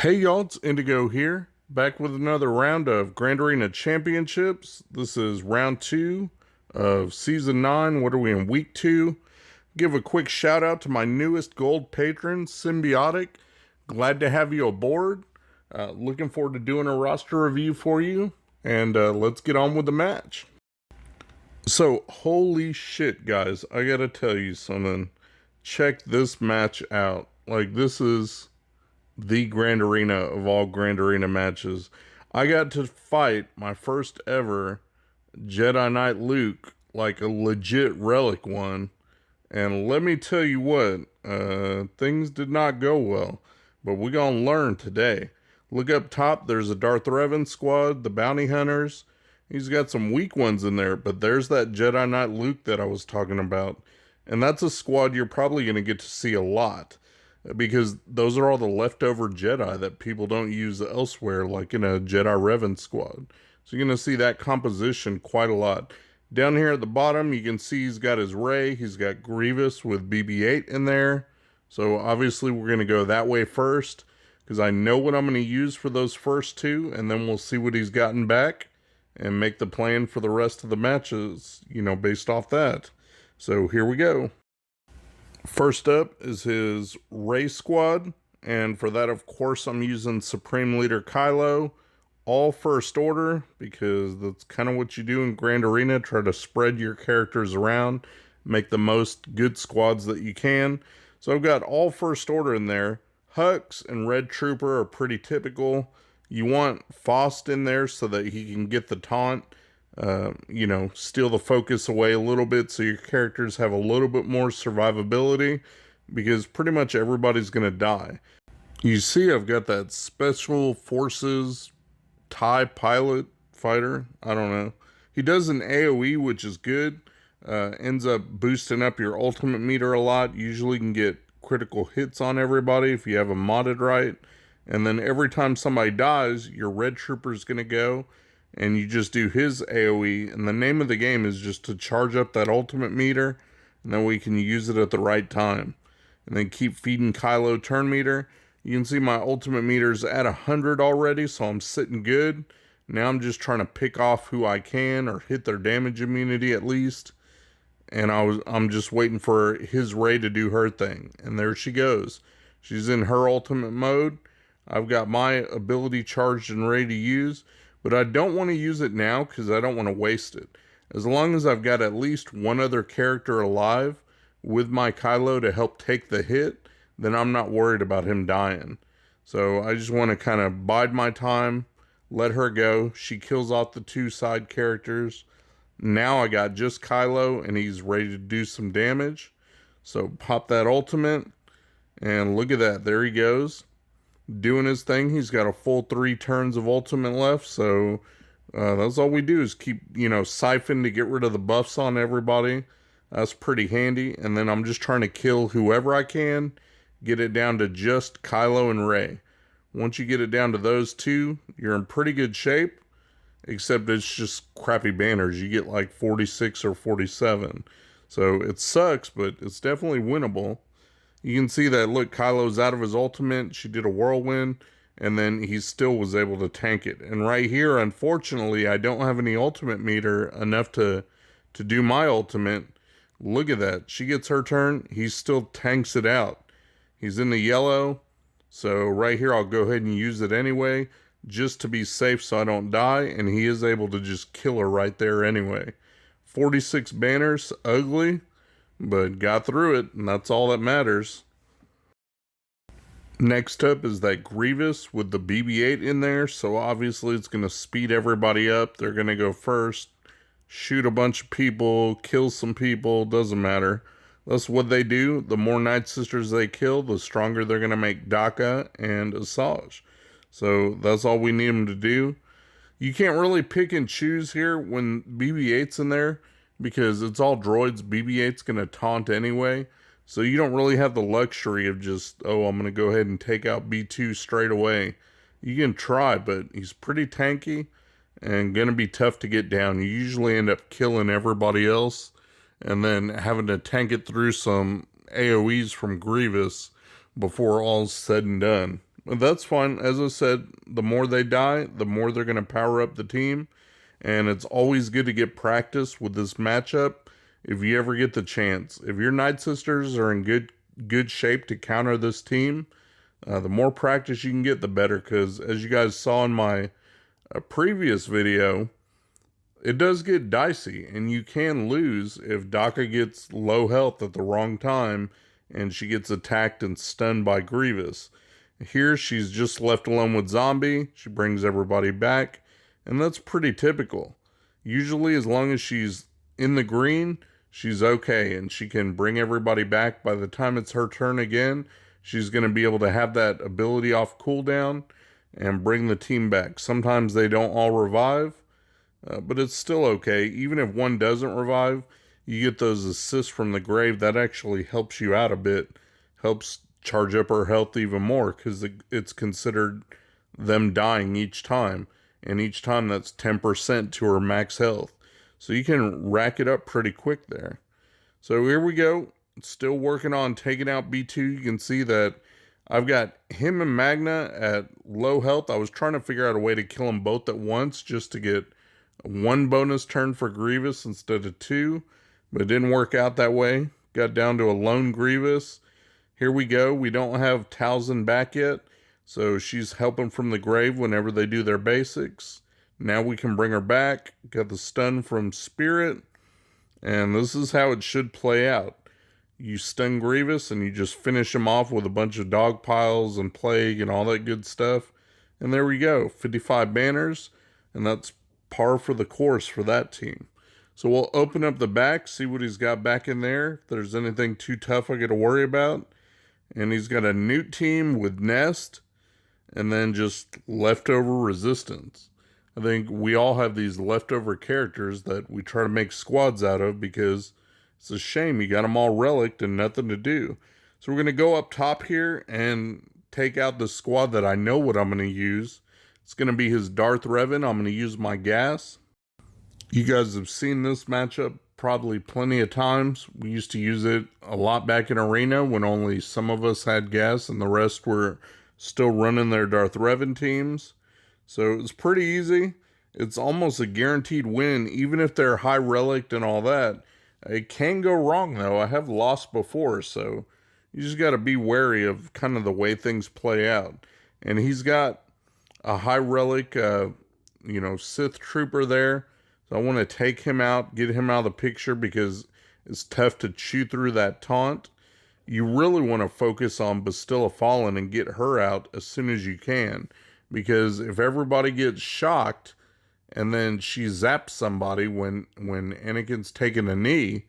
Hey y'all, it's Indigo here, back with another round of Grand Arena Championships. This is round 2 of Season 9. What are we in, Week 2? Give a quick shout out to my newest gold patron, Symbiotic. Glad to have you aboard. Looking forward to doing a roster review for you, and let's get on with the match. So, holy shit, guys, I gotta tell you something. Check this match out. Like, this is the Grand Arena of all Grand Arena matches. I got to fight my first ever Jedi Knight Luke, like a legit relic one. And let me tell you what, things did not go well. But we're going to learn today. Look up top, there's a Darth Revan squad, the Bounty Hunters. He's got some weak ones in there, but there's that Jedi Knight Luke that I was talking about. And that's a squad you're probably going to get to see a lot, because those are all the leftover Jedi that people don't use elsewhere, like in a Jedi Revan squad. So you're going to see that composition quite a lot. Down here at the bottom, you can see he's got his Rey. He's got Grievous with BB-8 in there. So obviously we're going to go that way first, because I know what I'm going to use for those first two, and then we'll see what he's gotten back and make the plan for the rest of the matches, you know, based off that. So here we go. First up is his Rey squad, and for that, of course, I'm using Supreme Leader Kylo, all first order, because that's kind of what you do in Grand Arena. Try to spread your characters around, make the most good squads that you can. So I've got all first order in there. Hux and Red Trooper are pretty typical. You want Faust in there so that he can get the taunt, you know, steal the focus away a little bit so your characters have a little bit more survivability, because pretty much everybody's going to die. You see I've got that Special Forces TIE pilot fighter. I don't know. He does an AoE, which is good. Ends up boosting up your ultimate meter a lot. Usually can get critical hits on everybody if you have him modded right. And then every time somebody dies, your Red Trooper's going to go, and you just do his AoE, and the name of the game is just to charge up that ultimate meter, and then we can use it at the right time. And then keep feeding Kylo turn meter. You can see my ultimate meter's at 100 already, so I'm sitting good. Now I'm just trying to pick off who I can, or hit their damage immunity at least. And I'm just waiting for his Rey to do her thing. And there she goes. She's in her ultimate mode. I've got my ability charged and ready to use, but I don't want to use it now because I don't want to waste it. As long as I've got at least one other character alive with my Kylo to help take the hit, then I'm not worried about him dying. So I just want to kind of bide my time, let her go. She kills off the two side characters. Now I got just Kylo, and he's ready to do some damage. So pop that ultimate, and look at that. There he goes, doing his thing. He's got a full 3 turns of ultimate left, so that's all we do is keep, you know, siphon to get rid of the buffs on everybody. That's pretty handy. And then I'm just trying to kill whoever I can, get it down to just Kylo and Rey. Once you get it down to those two, you're in pretty good shape, except it's just crappy banners. You get like 46 or 47. So it sucks, but it's definitely winnable. You can see that, look, Kylo's out of his ultimate. She did a whirlwind, and then he still was able to tank it. And right here, unfortunately, I don't have any ultimate meter enough to do my ultimate. Look at that. She gets her turn. He still tanks it out. He's in the yellow. So right here, I'll go ahead and use it anyway, just to be safe so I don't die. And he is able to just kill her right there anyway. 46 banners, ugly, but got through it, and that's all that matters. Next up is that Grievous with the BB-8 in there, so obviously it's going to speed everybody up. They're going to go first, shoot a bunch of people, kill some people, doesn't matter. That's what they do. The more Night Sisters they kill, the stronger they're going to make Daka and Asajj. So that's all we need them to do. You can't really pick and choose here when BB-8's in there, because it's all droids. BB-8's going to taunt anyway. So you don't really have the luxury of just, oh, I'm going to go ahead and take out B2 straight away. You can try, but he's pretty tanky and going to be tough to get down. You usually end up killing everybody else and then having to tank it through some AoEs from Grievous before all's said and done. But that's fine. As I said, the more they die, the more they're going to power up the team. And it's always good to get practice with this matchup if you ever get the chance. If your Night Sisters are in good shape to counter this team, the more practice you can get, the better. Because as you guys saw in my previous video, it does get dicey, and you can lose if Daka gets low health at the wrong time and she gets attacked and stunned by Grievous. Here, she's just left alone with Zombie. She brings everybody back, and that's pretty typical. Usually, as long as she's in the green, she's okay, and she can bring everybody back. By the time it's her turn again, she's going to be able to have that ability off cooldown and bring the team back. Sometimes they don't all revive, but it's still okay. Even if one doesn't revive, you get those assists from the grave. That actually helps you out a bit. Helps charge up her health even more, because it's considered them dying each time. And each time that's 10% to her max health. So you can rack it up pretty quick there. So here we go. Still working on taking out B2. You can see that I've got him and Magna at low health. I was trying to figure out a way to kill them both at once just to get one bonus turn for Grievous instead of two, but it didn't work out that way. Got down to a lone Grievous. Here we go. We don't have Talzin back yet, so she's helping from the grave whenever they do their basics. Now we can bring her back. Got the stun from Spirit, and this is how it should play out. You stun Grievous and you just finish him off with a bunch of dog piles and plague and all that good stuff. And there we go, 55 banners, and that's par for the course for that team. So we'll open up the back, see what he's got back in there. If there's anything too tough I got to worry about. And he's got a Newt team with Nest, and then just leftover resistance. I think we all have these leftover characters that we try to make squads out of, because it's a shame you got them all reliced and nothing to do. So we're going to go up top here and take out the squad that I know what I'm going to use. It's going to be his Darth Revan. I'm going to use my gas. You guys have seen this matchup probably plenty of times. We used to use it a lot back in Arena when only some of us had gas and the rest were still running their Darth Revan teams. So it's pretty easy. It's almost a guaranteed win, even if they're high relic and all that. It can go wrong, though. I have lost before, so you just got to be wary of kind of the way things play out. And he's got a high relic, Sith trooper there. So I want to take him out, get him out of the picture, because it's tough to chew through that taunt. You really want to focus on Bastilla Fallen and get her out as soon as you can. Because if everybody gets shocked and then she zaps somebody when Anakin's taking a knee,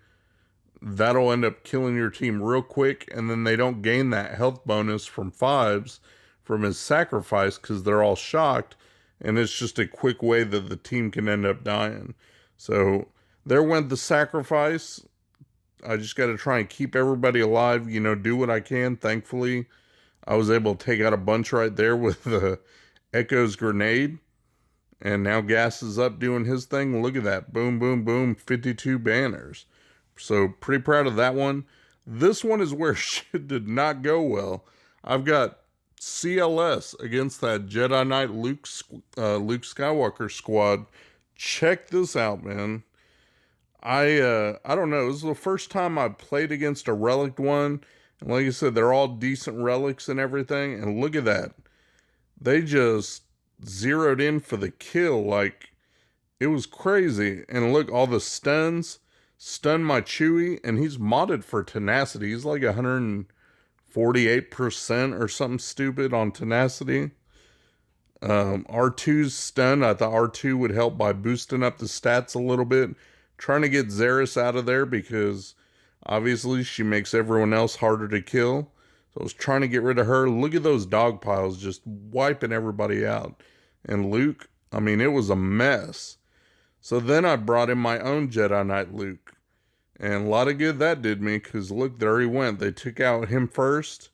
that'll end up killing your team real quick, and then they don't gain that health bonus from fives from his sacrifice because they're all shocked, and it's just a quick way that the team can end up dying. So there went the sacrifice. I just got to try and keep everybody alive, do what I can. Thankfully, I was able to take out a bunch right there with the Echo's grenade. And now Gas is up doing his thing. Look at that. Boom, boom, boom. 52 banners. So pretty proud of that one. This one is where shit did not go well. I've got CLS against that Jedi Knight Luke Skywalker squad. Check this out, man. I don't know. This is the first time I played against a relic one. And like I said, they're all decent relics and everything. And look at that. They just zeroed in for the kill. Like, it was crazy. And look, all the stuns. Stun my Chewie. And he's modded for tenacity. He's like 148% or something stupid on tenacity. R2's stun. I thought R2 would help by boosting up the stats a little bit. Trying to get Zaris out of there because obviously she makes everyone else harder to kill. So I was trying to get rid of her. Look at those dog piles just wiping everybody out. And Luke, I mean, it was a mess. So then I brought in my own Jedi Knight Luke. And a lot of good that did me because look, there he went. They took out him first.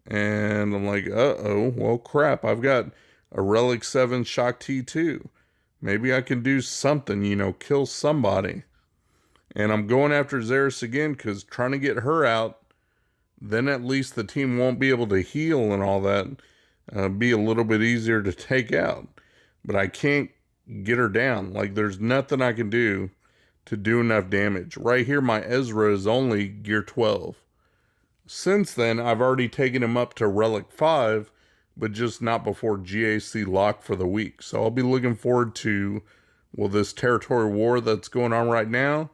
And I'm like, uh-oh, well, crap. I've got a Relic 7 Shock T2. Maybe I can do something, kill somebody. And I'm going after Zaris again because trying to get her out, then at least the team won't be able to heal and all that. be a little bit easier to take out. But I can't get her down. Like, there's nothing I can do to do enough damage. Right here, my Ezra is only gear 12. Since then, I've already taken him up to relic 5, but just not before GAC lock for the week. So I'll be looking forward to, well, this territory war that's going on right now.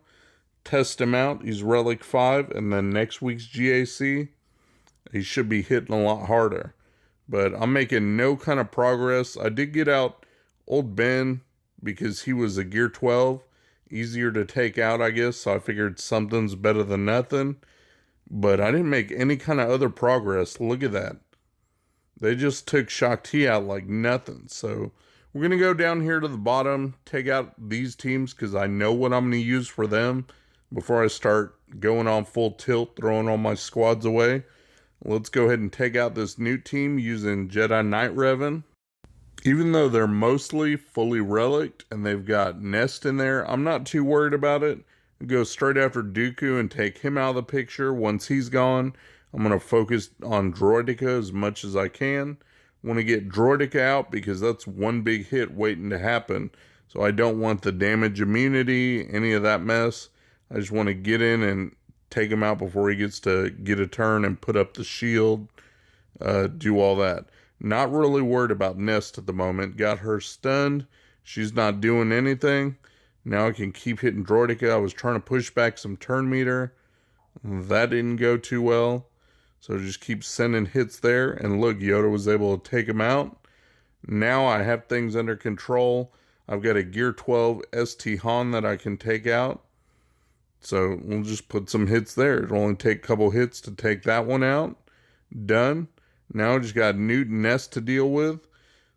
Test him out. He's relic 5, and then next week's GAC, he should be hitting a lot harder. But I'm making no kind of progress. I did get out old Ben because he was a gear 12. Easier to take out, I guess. So I figured something's better than nothing. But I didn't make any kind of other progress. Look at that. They just took Shakti out like nothing. So we're going to go down here to the bottom, take out these teams because I know what I'm going to use for them before I start going on full tilt, throwing all my squads away. Let's go ahead and take out this new team using Jedi Knight Revan. Even though they're mostly fully reliced and they've got Nest in there, I'm not too worried about it. Go straight after Dooku and take him out of the picture. Once he's gone, I'm going to focus on Droidica as much as I can. I want to get Droidica out because that's one big hit waiting to happen. So I don't want the damage immunity, any of that mess. I just want to get in and take him out before he gets to get a turn and put up the shield, do all that. Not really worried about Nest at the moment. Got her stunned. She's not doing anything. Now I can keep hitting Droidica. I was trying to push back some turn meter. That didn't go too well. So just keep sending hits there. And look, Yoda was able to take him out. Now I have things under control. I've got a gear 12 ST Han that I can take out. So we'll just put some hits there. It'll only take a couple hits to take that one out. Done. Now I just got Newt Nest to deal with.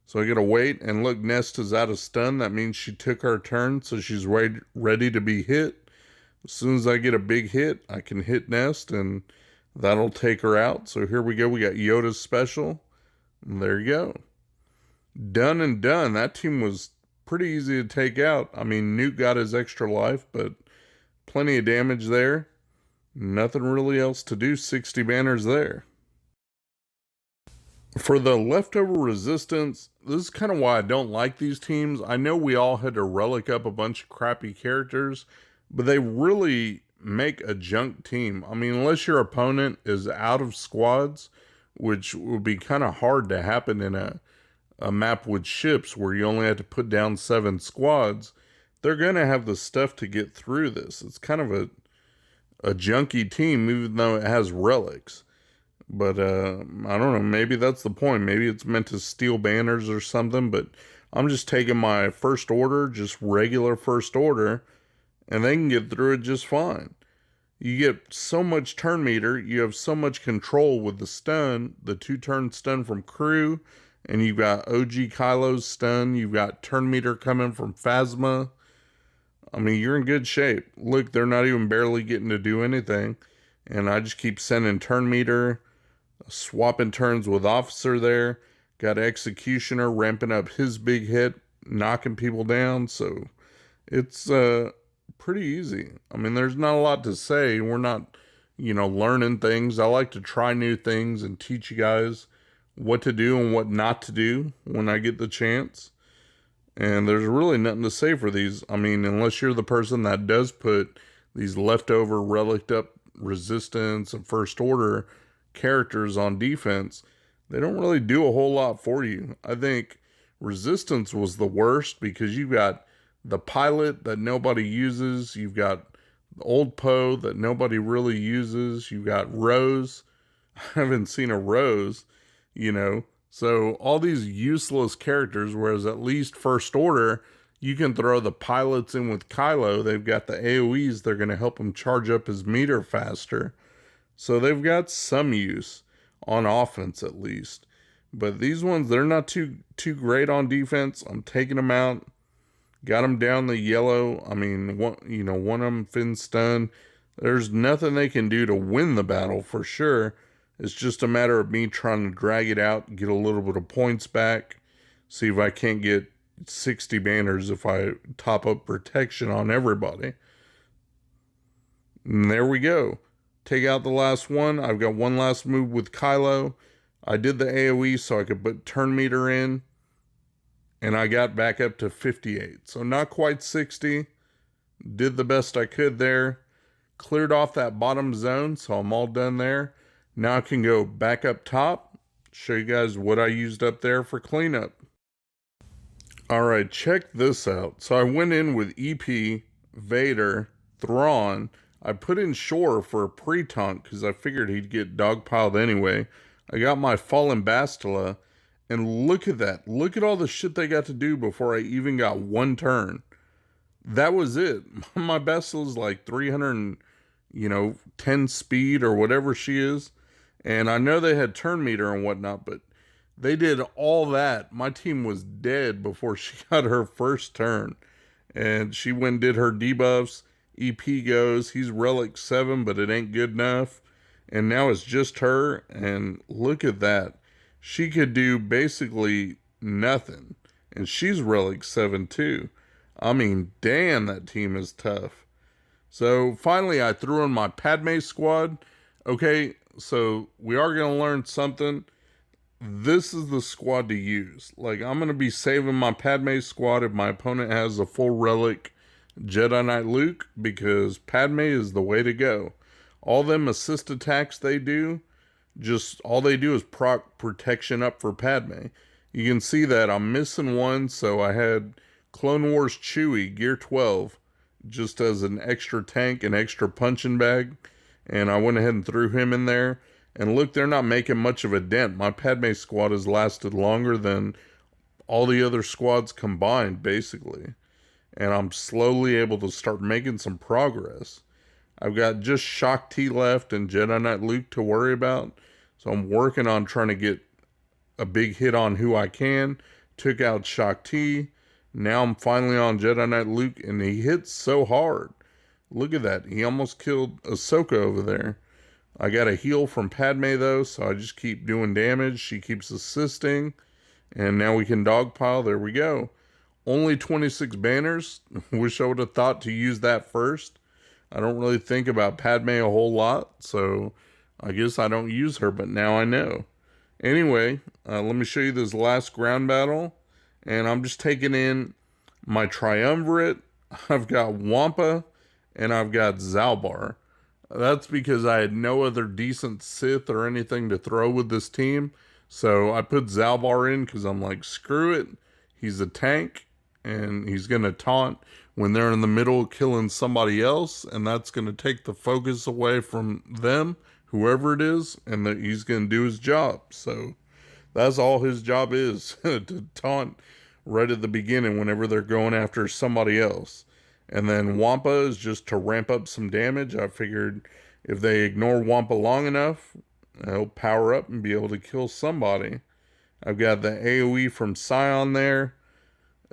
So I gotta wait. And look, Nest is out of stun. That means she took her turn. So she's ready to be hit. As soon as I get a big hit, I can hit Nest. And that'll take her out. So here we go. We got Yoda's special. And there you go. Done and done. That team was pretty easy to take out. I mean, Newt got his extra life, but plenty of damage there. Nothing really else to do. 60 banners there. For the leftover resistance, this is kind of why I don't like these teams. I know we all had to relic up a bunch of crappy characters, but they really make a junk team. I mean, unless your opponent is out of squads, which would be kind of hard to happen in a map with ships where you only have to put down 7 squads, they're going to have the stuff to get through this. It's kind of a junky team, even though it has relics. But I don't know, maybe that's the point. Maybe it's meant to steal banners or something, but I'm just taking my first order, just regular first order, and they can get through it just fine. You get so much turn meter, you have so much control with the stun, the 2-turn stun from crew, and you've got OG Kylo's stun, you've got turn meter coming from Phasma. I mean, you're in good shape. Look, they're not even barely getting to do anything, and I just keep sending turn meter, swapping turns with Officer there. Got Executioner ramping up his big hit, knocking people down. So it's pretty easy. I mean, there's not a lot to say. We're not, learning things. I like to try new things and teach you guys what to do and what not to do when I get the chance. And there's really nothing to say for these. I mean, unless you're the person that does put these leftover relic up resistance and first order characters on defense, they don't really do a whole lot for you. I think resistance was the worst because you've got the pilot that nobody uses, you've got the old Poe that nobody really uses, you've got Rose. I haven't seen a Rose, so all these useless characters, whereas at least first order, you can throw the pilots in with Kylo. They've got the AoEs, they're going to help him charge up his meter faster. So they've got some use on offense at least. But these ones, they're not too great on defense. I'm taking them out. Got them down the yellow. I mean, one of them fin stun. There's nothing they can do to win the battle for sure. It's just a matter of me trying to drag it out, get a little bit of points back, see if I can't get 60 banners if I top up protection on everybody. And there we go. Take out the last one. I've got one last move with Kylo. I did the AoE so I could put turn meter in, and I got back up to 58. So not quite 60. Did the best I could there. Cleared off that bottom zone, so I'm all done there. Now I can go back up top, show you guys what I used up there for cleanup. Alright, check this out. So I went in with EP, Vader, Thrawn. I put in Shore for a pre-taunt because I figured he'd get dogpiled anyway. I got my Fallen Bastila, and look at that. Look at all the shit they got to do before I even got one turn. That was it. My Bastila's like 310 speed or whatever she is. And I know they had turn meter and whatnot, but they did all that. My team was dead before she got her first turn. And she went and did her debuffs. EP goes, he's relic 7, but it ain't good enough. And now it's just her. And look at that. She could do basically nothing. And she's relic 7 too. I mean, damn, that team is tough. So finally I threw in my Padme squad. Okay, so we are going to learn something. This is the squad to use. Like, I'm going to be saving my Padme squad if my opponent has a full relic Jedi Knight Luke, because Padme is the way to go. All them assist attacks they do, just all they do is proc protection up for Padme. You can see that I'm missing one, so I had Clone Wars Chewie, Gear 12, just as an extra tank, an extra punching bag, and I went ahead and threw him in there. And look, they're not making much of a dent. My Padme squad has lasted longer than all the other squads combined, basically. And I'm slowly able to start making some progress. I've got just Shaak Ti left and Jedi Knight Luke to worry about. So I'm working on trying to get a big hit on who I can. Took out Shaak Ti. Now I'm finally on Jedi Knight Luke, and he hits so hard. Look at that. He almost killed Ahsoka over there. I got a heal from Padme though, so I just keep doing damage. She keeps assisting. And now we can dogpile. There we go. Only 26 banners. Wish I would have thought to use that first. I don't really think about Padme a whole lot, so I guess I don't use her, but now I know. Anyway, let me show you this last ground battle. And I'm just taking in my Triumvirate. I've got Wampa, and I've got Zalbar. That's because I had no other decent Sith or anything to throw with this team. So I put Zalbar in because I'm like, screw it. He's a tank, and he's going to taunt when they're in the middle killing somebody else. And that's going to take the focus away from them, whoever it is, and that he's going to do his job. So that's all his job is, to taunt right at the beginning whenever they're going after somebody else. And then Wampa is just to ramp up some damage. I figured if they ignore Wampa long enough, he'll power up and be able to kill somebody. I've got the AoE from Scion there.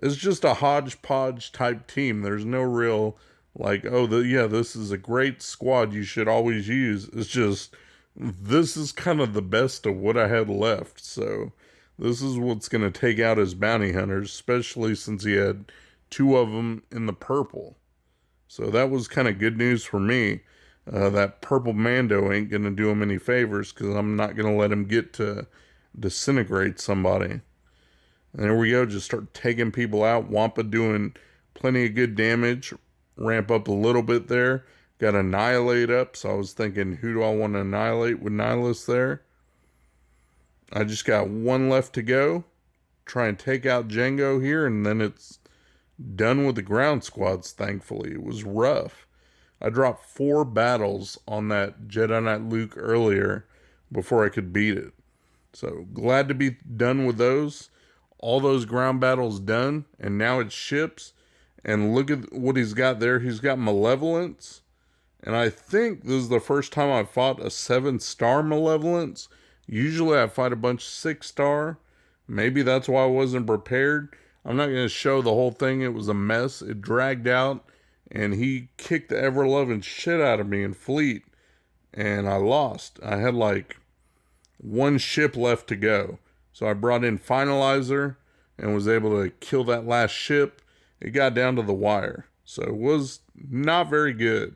It's just a hodgepodge type team. There's no real, like, oh, this is a great squad you should always use. It's just, this is kind of the best of what I had left. So this is what's going to take out his bounty hunters, especially since he had 2 of them in the purple. So that was kind of good news for me. That purple Mando ain't going to do him any favors because I'm not going to let him get to disintegrate somebody. And there we go. Just start taking people out. Wampa doing plenty of good damage. Ramp up a little bit there. Got Annihilate up. So I was thinking, who do I want to annihilate with Nihilus there? I just got 1 left to go. Try and take out Jango here, and then it's done with the ground squads, thankfully. It was rough. I dropped 4 battles on that Jedi Knight Luke earlier before I could beat it. So glad to be done with those. All those ground battles done, and now it's ships. And look at what he's got there. He's got Malevolence. And I think this is the first time I've fought a 7-star Malevolence. Usually I fight a bunch 6-star. Maybe that's why I wasn't prepared. I'm not going to show the whole thing. It was a mess. It dragged out. And he kicked the ever-loving shit out of me in Fleet. And I lost. I had like 1 ship left to go. So I brought in Finalizer and was able to kill that last ship. It got down to the wire. So it was not very good.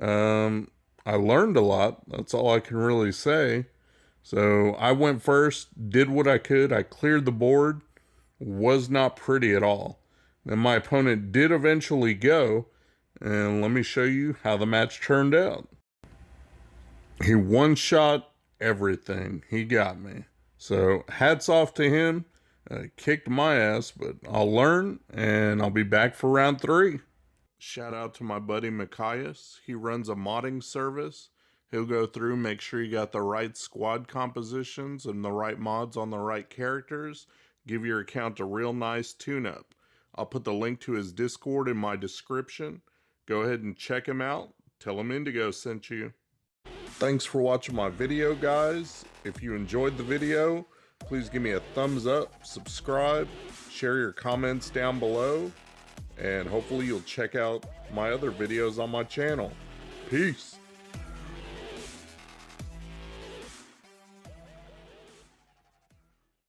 I learned a lot. That's all I can really say. So I went first, did what I could. I cleared the board. Was not pretty at all. Then my opponent did eventually go, and let me show you how the match turned out. He one-shot everything. He got me. So hats off to him. Kicked my ass, but I'll learn, and I'll be back for round 3. Shout out to my buddy Mikayas. He runs a modding service. He'll go through, make sure you got the right squad compositions and the right mods on the right characters. Give your account a real nice tune-up. I'll put the link to his Discord in my description. Go ahead and check him out. Tell him Indigo sent you. Thanks for watching my video, guys. If you enjoyed the video, please give me a thumbs up, subscribe, share your comments down below, and hopefully you'll check out my other videos on my channel. Peace.